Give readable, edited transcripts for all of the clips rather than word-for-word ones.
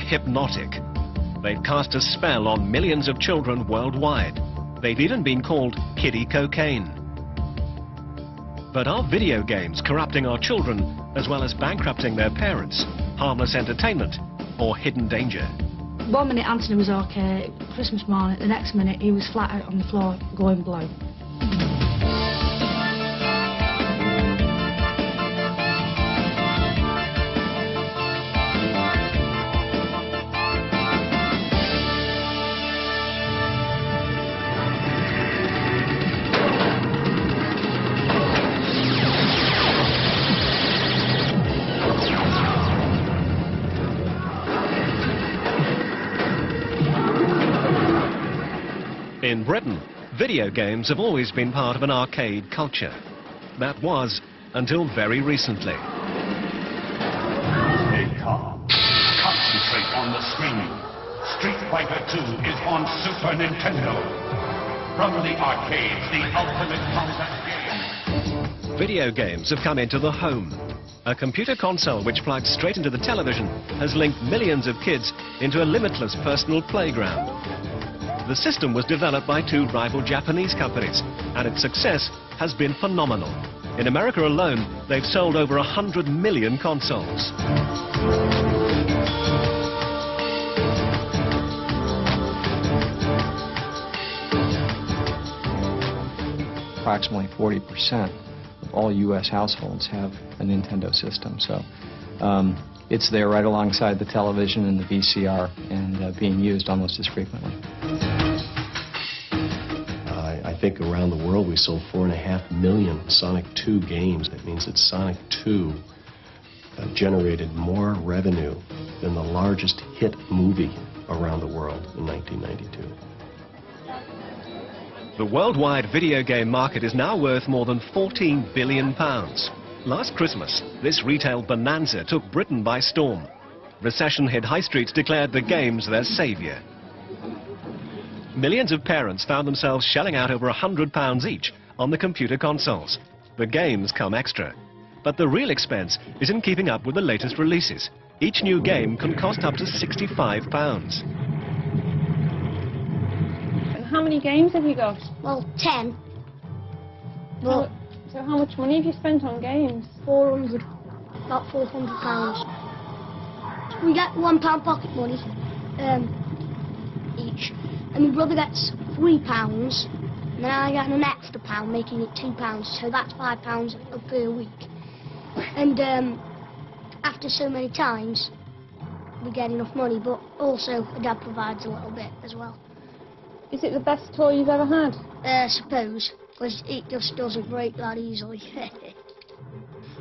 hypnotic. They've cast a spell on millions of children worldwide. They've even been called kiddie cocaine. But are video games corrupting our children as well as bankrupting their parents? Harmless entertainment or hidden danger? 1 minute Anthony was okay, Christmas morning, the next minute he was flat out on the floor going blue. In Britain, video games have always been part of an arcade culture. That was until very recently. Stay calm. Concentrate on the screen. Street Fighter 2 is on Super Nintendo. From the arcades, the ultimate combat game. Video games have come into the home. A computer console which plugs straight into the television has linked millions of kids into a limitless personal playground. The system was developed by two rival Japanese companies, and its success has been phenomenal. In America alone, they've sold over 100 million consoles. Approximately 40% of all U.S. households have a Nintendo system, so it's there right alongside the television and the VCR and being used almost as frequently. I think around the world we sold 4.5 million Sonic 2 games. That means that Sonic 2 generated more revenue than the largest hit movie around the world in 1992. The worldwide video game market is now worth more than £14 billion. Last Christmas, this retail bonanza took Britain by storm. Recession-hit high streets declared the games their saviour. Millions of parents found themselves shelling out over £100 each on the computer consoles. The games come extra. But the real expense is in keeping up with the latest releases. Each new game can cost up to £65. And how many games have you got? Well, 10. But So how much money have you spent on games? 400, about £400. We get £1 pocket money each, and my brother gets £3, and then I get an extra £1, making it £2, so that's £5 per week. And after so many times, we get enough money, but also the dad provides a little bit as well. Is it the best toy you've ever had? I suppose, because it just doesn't break that easily.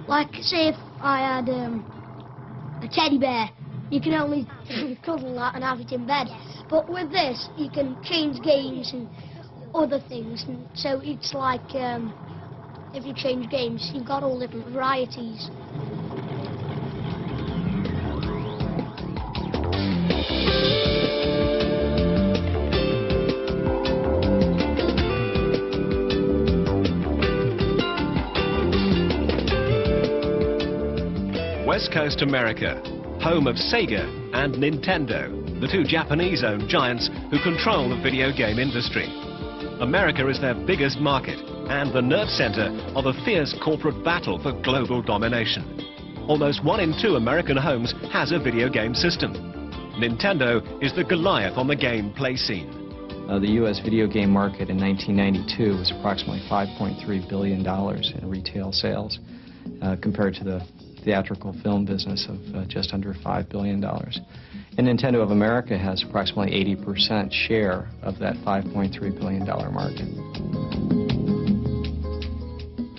Like, say if I had a teddy bear, you can only cuddle that and have it in bed. But with this, you can change games and other things. And so it's like, if you change games, you've got all different varieties. West Coast America, home of Sega and Nintendo, the two Japanese-owned giants who control the video game industry. America is their biggest market and the nerve center of a fierce corporate battle for global domination. Almost 1 in 2 American homes has a video game system. Nintendo is the Goliath on the gameplay scene. The U.S. video game market in 1992 was approximately $5.3 billion in retail sales, compared to the theatrical film business of just under $5 billion. And Nintendo of America has approximately 80% share of that $5.3 billion market.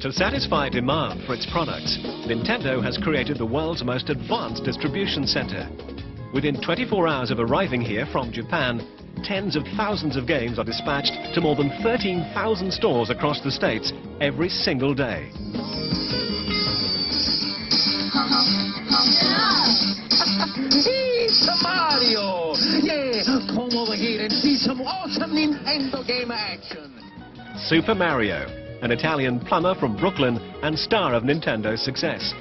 To satisfy demand for its products, Nintendo has created the world's most advanced distribution center. Within 24 hours of arriving here from Japan, tens of thousands of games are dispatched to more than 13,000 stores across the states every single day. It's Mario! Yeah, come over here and see some awesome Nintendo game action. Super Mario, an Italian plumber from Brooklyn and star of Nintendo's success.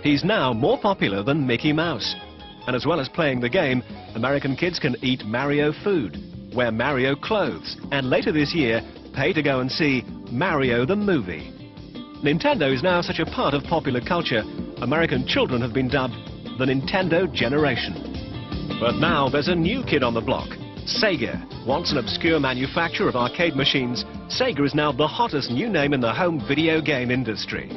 He's now more popular than Mickey Mouse. And as well as playing the game, American kids can eat Mario food, wear Mario clothes, and later this year, pay to go and see Mario the movie. Nintendo is now such a part of popular culture, American children have been dubbed the Nintendo generation. But now there's a new kid on the block, Sega. Once an obscure manufacturer of arcade machines, Sega is now the hottest new name in the home video game industry.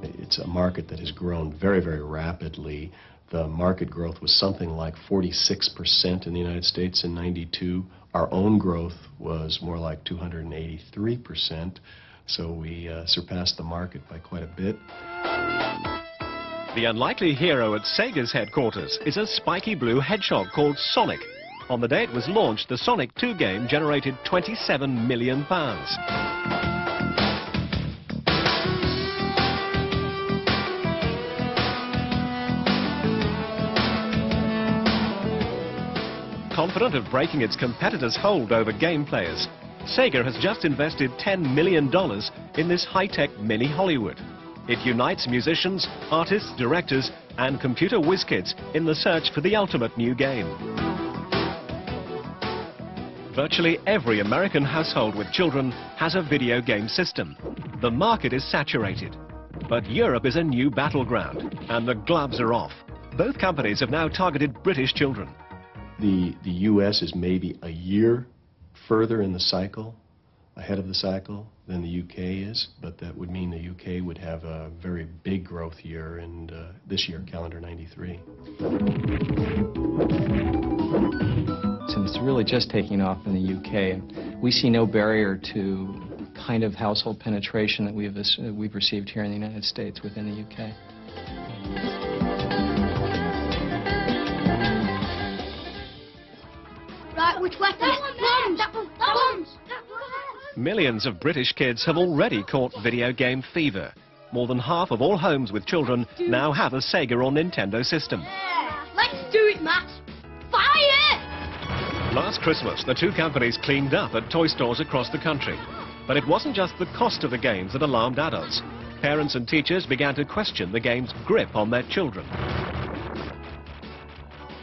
It's a market that has grown very, very rapidly. The market growth was something like 46% in the United States in '92. Our own growth was more like 283%, so we surpassed the market by quite a bit. The unlikely hero at Sega's headquarters is a spiky blue hedgehog called Sonic. On the day it was launched, the Sonic 2 game generated £27 million. Confident of breaking its competitors' hold over game players, Sega has just invested $10 million in this high-tech mini Hollywood. It unites musicians, artists, directors, and computer whiz kids in the search for the ultimate new game. Virtually every American household with children has a video game system. The market is saturated. But Europe is a new battleground, and the gloves are off. Both companies have now targeted British children. The U.S. is maybe a year further in the cycle, ahead of the cycle, than the U.K. is, but that would mean the U.K. would have a very big growth year in this year, calendar '93. So it's really just taking off in the UK, and we see no barrier to kind of household penetration that we've received here in the United States within the UK. Right, which weapon? That one. Millions of British kids have already caught video game fever. More than half of all homes with children now have a Sega or Nintendo system. Yeah, let's do it, Matt. Fire! Last Christmas, the two companies cleaned up at toy stores across the country. But it wasn't just the cost of the games that alarmed adults. Parents and teachers began to question the game's grip on their children.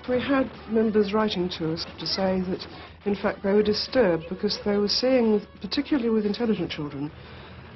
We had members writing to us to say that, in fact, they were disturbed because they were seeing, particularly with intelligent children,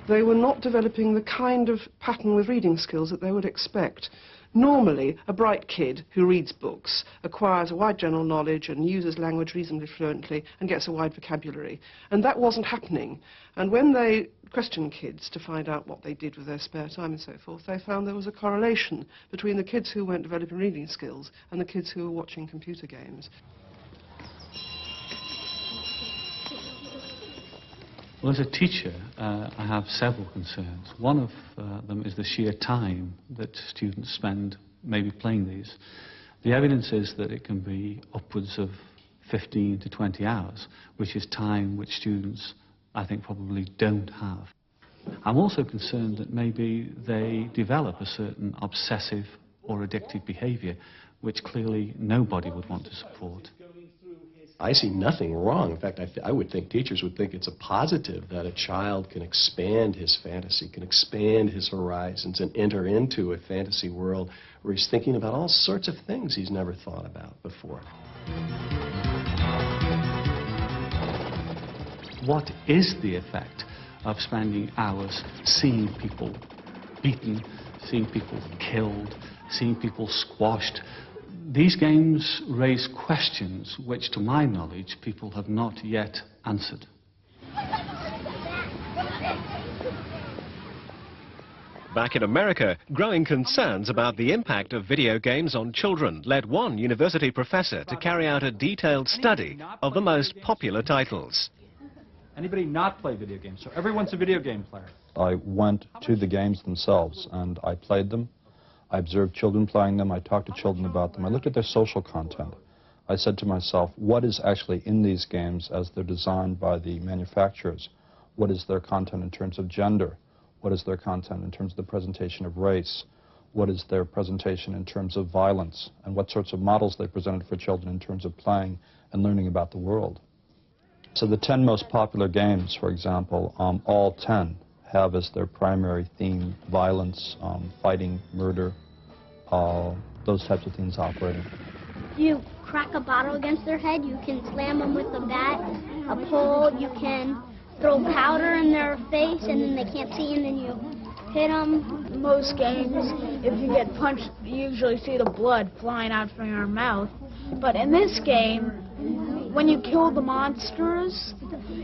they were not developing the kind of pattern with reading skills that they would expect. Normally, a bright kid who reads books acquires a wide general knowledge and uses language reasonably fluently and gets a wide vocabulary. And that wasn't happening. And when they questioned kids to find out what they did with their spare time and so forth, they found there was a correlation between the kids who weren't developing reading skills and the kids who were watching computer games. Well, as a teacher, I have several concerns. One of them is the sheer time that students spend maybe playing these. The evidence is that it can be upwards of 15 to 20 hours, which is time which students, I think, probably don't have. I'm also concerned that maybe they develop a certain obsessive or addictive behavior, which clearly nobody would want to support. I see nothing wrong. In fact, I would think teachers would think it's a positive that a child can expand his fantasy, can expand his horizons and enter into a fantasy world where he's thinking about all sorts of things he's never thought about before. What is the effect of spending hours seeing people beaten, seeing people killed, seeing people squashed? These games raise questions which, to my knowledge, people have not yet answered. Back in America, growing concerns about the impact of video games on children led one university professor to carry out a detailed study of the most popular titles. Anybody not play video games? So everyone's a video game player. I went to the games themselves and I played them. I observed children playing them. I talked to children about them. I looked at their social content. I said to myself, what is actually in these games as they're designed by the manufacturers? What is their content in terms of gender? What is their content in terms of the presentation of race? What is their presentation in terms of violence? And what sorts of models they presented for children in terms of playing and learning about the world? So the 10 most popular games, for example, all 10 have as their primary theme violence, fighting, murder, those types of things operating. You crack a bottle against their head, you can slam them with a bat, a pole, you can throw powder in their face and then they can't see and then you hit them. Most games, if you get punched, you usually see the blood flying out from your mouth. But in this game, when you kill the monsters,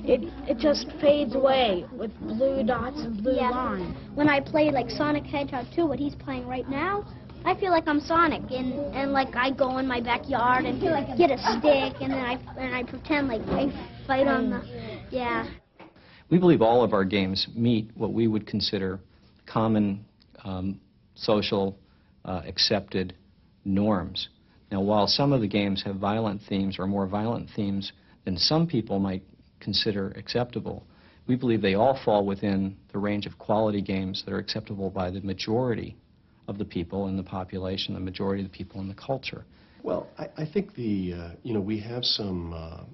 it just fades away with blue dots and blue lines. When I play like Sonic Hedgehog 2, what he's playing right now, I feel like I'm Sonic, and like I go in my backyard and get a stick, and then I pretend like I fight on the, yeah. We believe all of our games meet what we would consider common social accepted norms. Now, while some of the games have violent themes or more violent themes than some people might consider acceptable, we believe they all fall within the range of quality games that are acceptable by the majority of the people in the population, the majority of the people in the culture. Well, I think we have some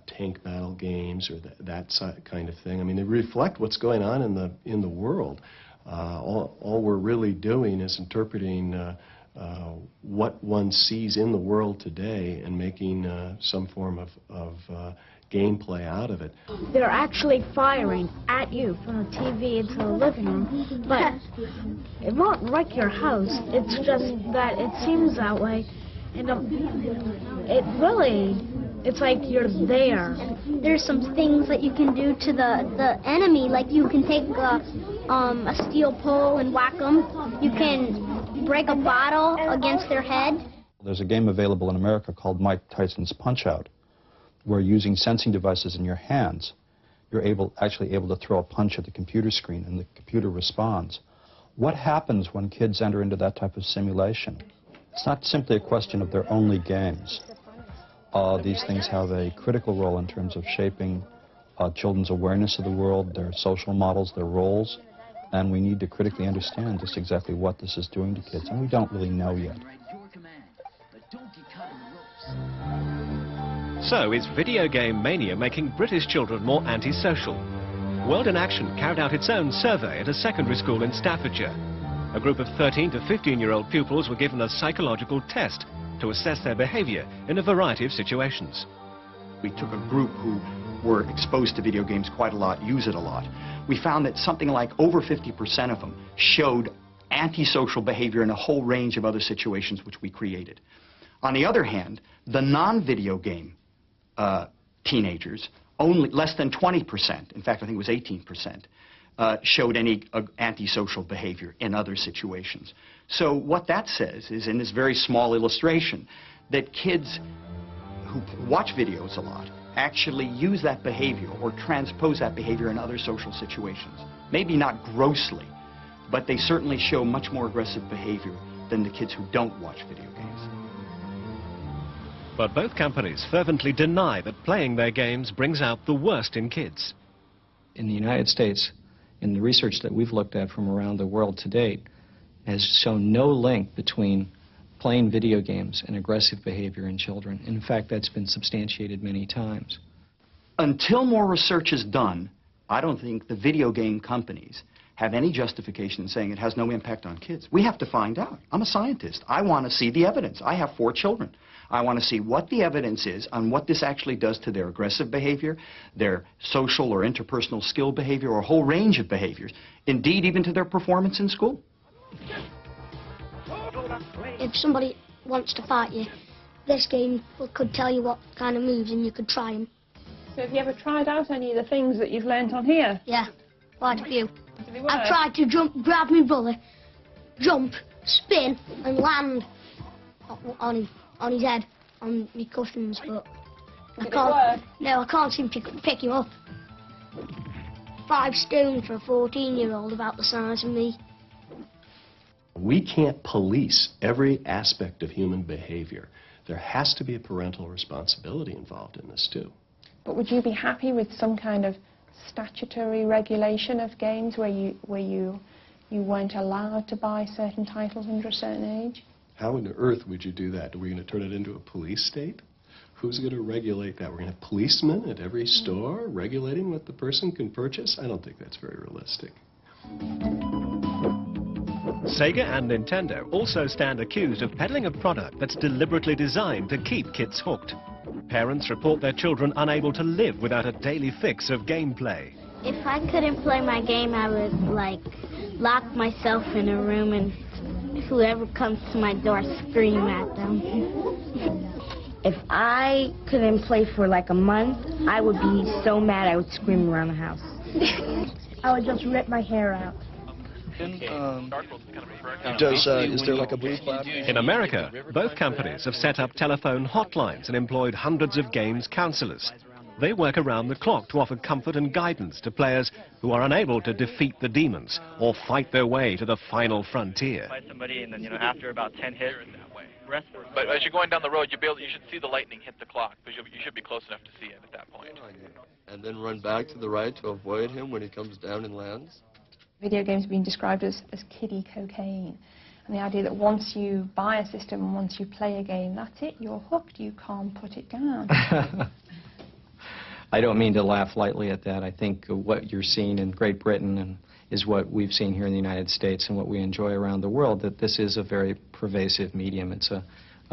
tank battle games or that kind of thing. I mean, they reflect what's going on in the world. All we're really doing is interpreting what one sees in the world today and making some form of gameplay out of it. They're actually firing at you from the TV into the living room, but it won't wreck your house. It's just that it seems that way, and it's like you're there. There's some things that you can do to the enemy, like you can take a steel pole and whack them. You can break a bottle against their head. There's a game available in America called Mike Tyson's Punch-Out!, where using sensing devices in your hands, you're actually able to throw a punch at the computer screen and the computer responds. What happens when kids enter into that type of simulation? It's not simply a question of their only games. These things have a critical role in terms of shaping children's awareness of the world, their social models, their roles, and we need to critically understand just exactly what this is doing to kids, and we don't really know yet. So is video game mania making British children more antisocial? World in Action carried out its own survey at a secondary school in Staffordshire. A group of 13 to 15-year-old pupils were given a psychological test to assess their behavior in a variety of situations. We took a group who were exposed to video games quite a lot, use it a lot. We found that something like over 50% of them showed antisocial behavior in a whole range of other situations which we created. On the other hand, the non-video game teenagers, only less than 20%, in fact I think it was 18%, showed any antisocial behavior in other situations. So what that says is, in this very small illustration, that kids who watch videos a lot actually use that behavior or transpose that behavior in other social situations. Maybe not grossly, but they certainly show much more aggressive behavior than the kids who don't watch video games. But both companies fervently deny that playing their games brings out the worst in kids. In the United States, in the research that we've looked at from around the world to date, has shown no link between playing video games and aggressive behavior in children. In fact, that's been substantiated many times. Until more research is done, I don't think the video game companies have any justification in saying it has no impact on kids. We have to find out. I'm a scientist. I want to see the evidence. I have 4 children. I want to see what the evidence is on what this actually does to their aggressive behavior, their social or interpersonal skill behavior, or a whole range of behaviors, indeed even to their performance in school. If somebody wants to fight you, this game could tell you what kind of moves and you could try them. So have you ever tried out any of the things that you've learnt on here? Yeah, quite a few. I've tried to jump, grab my brother, jump, spin and land on his head, on my cushions, but I can't seem to pick him up. 5 stone for a 14-year-old about the size of me. We can't police every aspect of human behavior. There has to be a parental responsibility involved in this too. But would you be happy with some kind of statutory regulation of games where you weren't allowed to buy certain titles under a certain age? How on earth would you do that? Are we going to turn it into a police state? Who's going to regulate that? We're going to have policemen at every store regulating what the person can purchase? I don't think that's very realistic. Sega and Nintendo also stand accused of peddling a product that's deliberately designed to keep kids hooked. Parents report their children unable to live without a daily fix of gameplay. If I couldn't play my game, I would, lock myself in a room and whoever comes to my door, scream at them. If I couldn't play for a month, I would be so mad I would scream around the house. I would just rip my hair out. Is there a blue flap? In America, both companies have set up telephone hotlines and employed hundreds of games counselors. They work around the clock to offer comfort and guidance to players who are unable to defeat the demons or fight their way to the final frontier. Fight somebody, and then, after about 10 hits, rest. But as you're going down the road, you should see the lightning hit the clock, because you should be close enough to see it at that point. And then run back to the right to avoid him when he comes down and lands? Video games have been described as kiddie cocaine. And the idea that once you buy a system and once you play a game, that's it, you're hooked, you can't put it down. I don't mean to laugh lightly at that. I think what you're seeing in Great Britain is what we've seen here in the United States and what we enjoy around the world, that this is a very pervasive medium. It's a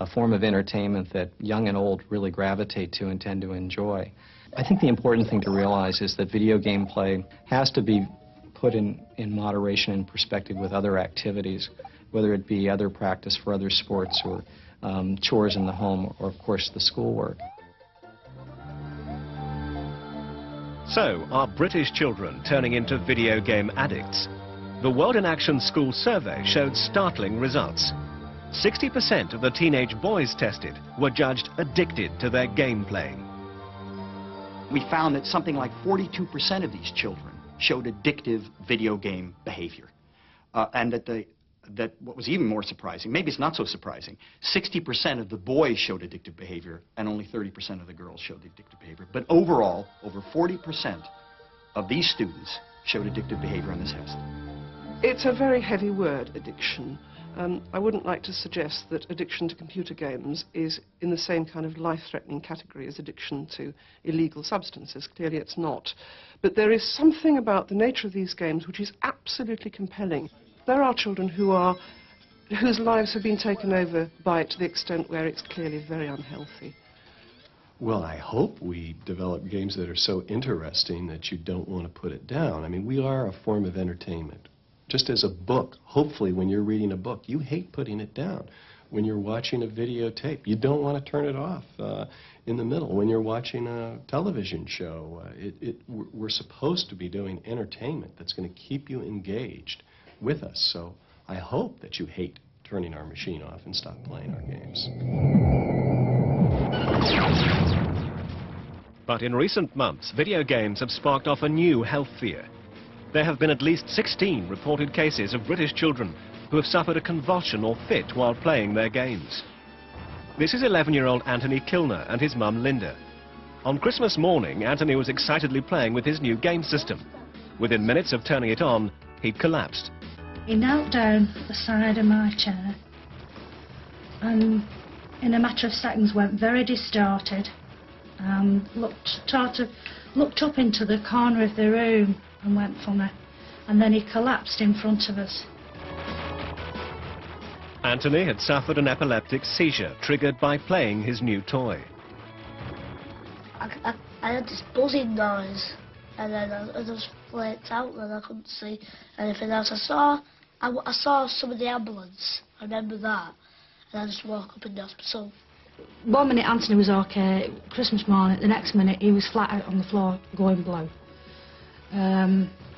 form of entertainment that young and old really gravitate to and tend to enjoy. I think the important thing to realize is that video game play has to be put in moderation and perspective with other activities, whether it be other practice for other sports or chores in the home or, of course, the schoolwork. So, are British children turning into video game addicts? The World in Action School survey showed startling results. 60% of the teenage boys tested were judged addicted to their gameplay. We found that something like 42% of these children showed addictive video game behavior. And that what was even more surprising, maybe it's not so surprising, 60% of the boys showed addictive behavior and only 30% of the girls showed addictive behavior. But overall, over 40% of these students showed addictive behavior on this test. It's a very heavy word, addiction. I wouldn't like to suggest that addiction to computer games is in the same kind of life-threatening category as addiction to illegal substances. Clearly it's not. But there is something about the nature of these games which is absolutely compelling. There are children whose lives have been taken over by it to the extent where it's clearly very unhealthy. Well, I hope we develop games that are so interesting that you don't want to put it down. I mean, we are a form of entertainment. Just as a book, hopefully when you're reading a book, you hate putting it down. When you're watching a videotape, you don't want to turn it off in the middle. When you're watching a television show, we're supposed to be doing entertainment that's going to keep you engaged with us. So I hope that you hate turning our machine off and stop playing our games. But in recent months, video games have sparked off a new health fear. There have been at least 16 reported cases of British children who have suffered a convulsion or fit while playing their games. This is 11-year-old Anthony Kilner and his mum Linda. On Christmas morning, Anthony was excitedly playing with his new game system. Within minutes of turning it on, he'd collapsed. He knelt down at the side of my chair and in a matter of seconds went very distorted and looked up into the corner of the room and went funny, and then he collapsed in front of us. Anthony had suffered an epileptic seizure triggered by playing his new toy. I had this buzzing noise, and then I just flaked out and I couldn't see anything else. I saw some of the ambulance, I remember that, and I just woke up in the hospital. 1 minute Anthony was okay, Christmas morning, the next minute he was flat out on the floor going blue.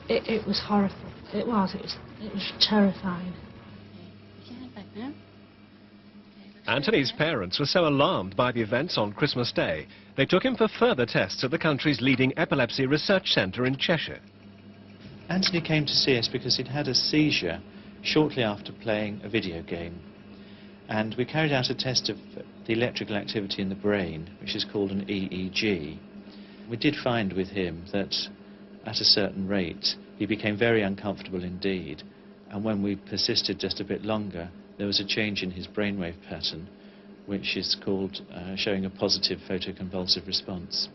It was horrible. It was terrifying. Anthony's parents were so alarmed by the events on Christmas Day, they took him for further tests at the country's leading epilepsy research centre in Cheshire. Anthony came to see us because he'd had a seizure shortly after playing a video game. And we carried out a test of the electrical activity in the brain, which is called an EEG. We did find with him that at a certain rate he became very uncomfortable indeed, and when we persisted just a bit longer there was a change in his brainwave pattern, which is called showing a positive photoconvulsive response.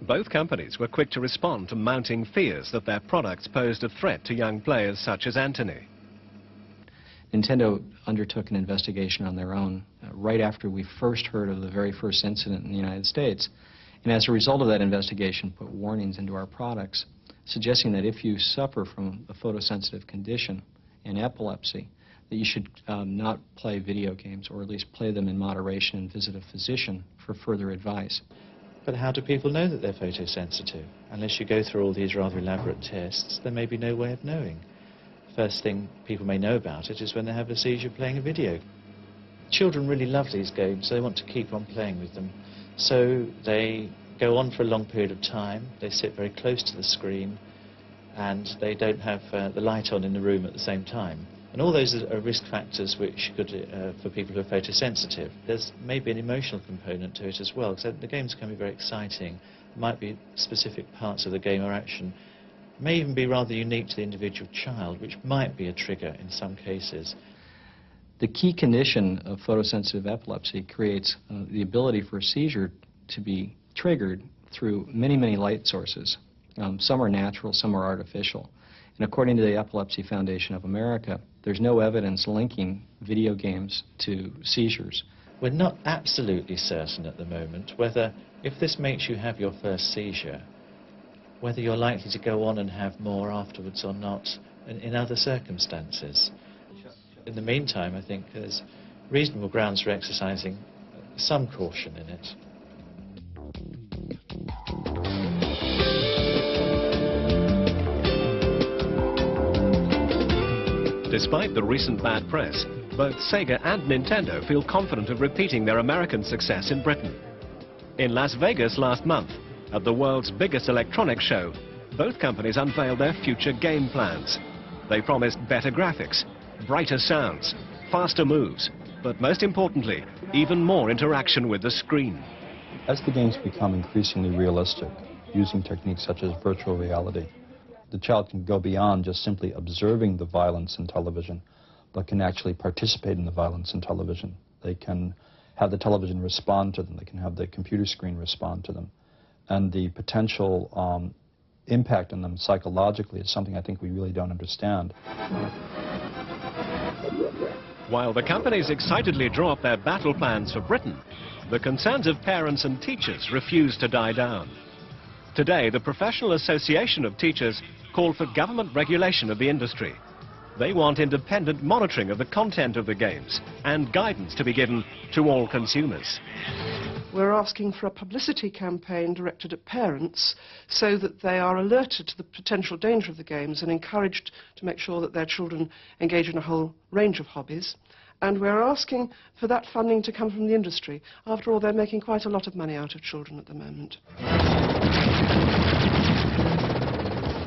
Both companies were quick to respond to mounting fears that their products posed a threat to young players such as Anthony. Nintendo undertook an investigation on their own right after we first heard of the very first incident in the United States. And as a result of that investigation, put warnings into our products, suggesting that if you suffer from a photosensitive condition and epilepsy, that you should not play video games, or at least play them in moderation, and visit a physician for further advice. But how do people know that they're photosensitive? Unless you go through all these rather elaborate tests, there may be no way of knowing. First thing people may know about it is when they have a seizure playing a video. Children really love these games, so they want to keep on playing with them. So they go on for a long period of time, they sit very close to the screen, and they don't have the light on in the room at the same time. And all those are risk factors which could, for people who are photosensitive. There's maybe an emotional component to it as well, because the games can be very exciting. There might be specific parts of the game or action, may even be rather unique to the individual child, which might be a trigger in some cases. The key condition of photosensitive epilepsy creates the ability for a seizure to be triggered through many, many light sources. Some are natural, some are artificial. And according to the Epilepsy Foundation of America, there's no evidence linking video games to seizures. We're not absolutely certain at the moment whether, if this makes you have your first seizure, whether you're likely to go on and have more afterwards or not in other circumstances. In the meantime, I think there's reasonable grounds for exercising some caution in it. Despite the recent bad press, both Sega and Nintendo feel confident of repeating their American success in Britain. In Las Vegas last month, at the world's biggest electronics show, both companies unveiled their future game plans. They promised better graphics, brighter sounds, faster moves, but most importantly, even more interaction with the screen. As the games become increasingly realistic, using techniques such as virtual reality, the child can go beyond just simply observing the violence in television, but can actually participate in the violence in television. They can have the television respond to them. They can have the computer screen respond to them. And the potential impact on them psychologically is something I think we really don't understand. While the companies excitedly draw up their battle plans for Britain, the concerns of parents and teachers refuse to die down. Today, the Professional Association of Teachers called for government regulation of the industry. They want independent monitoring of the content of the games and guidance to be given to all consumers. We're asking for a publicity campaign directed at parents so that they are alerted to the potential danger of the games and encouraged to make sure that their children engage in a whole range of hobbies. And we're asking for that funding to come from the industry. After all, they're making quite a lot of money out of children at the moment.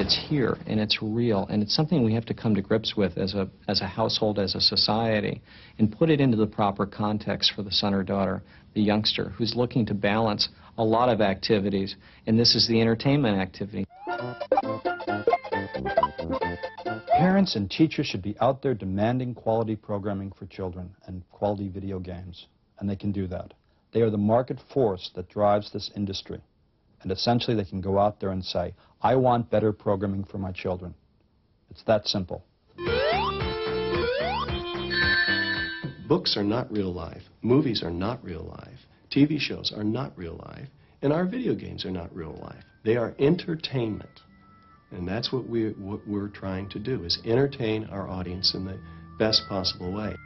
It's here, and it's real, and it's something we have to come to grips with as a household, as a society, and put it into the proper context for the son or daughter, the youngster, who's looking to balance a lot of activities, and this is the entertainment activity. Parents and teachers should be out there demanding quality programming for children and quality video games, and they can do that. They are the market force that drives this industry, and essentially they can go out there and say, I want better programming for my children. It's that simple. Books are not real life. Movies are not real life. TV shows are not real life. And our video games are not real life. They are entertainment. And that's what we're trying to do, is entertain our audience in the best possible way.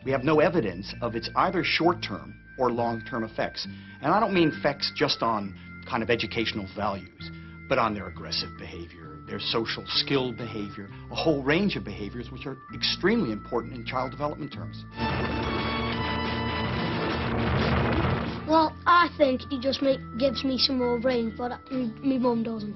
We have no evidence of its either short-term or long-term effects. And I don't mean effects just on kind of educational values, but on their aggressive behavior, their social skill behavior, a whole range of behaviors which are extremely important in child development terms. Well, I think it just gives me some more brain, but my mum doesn't.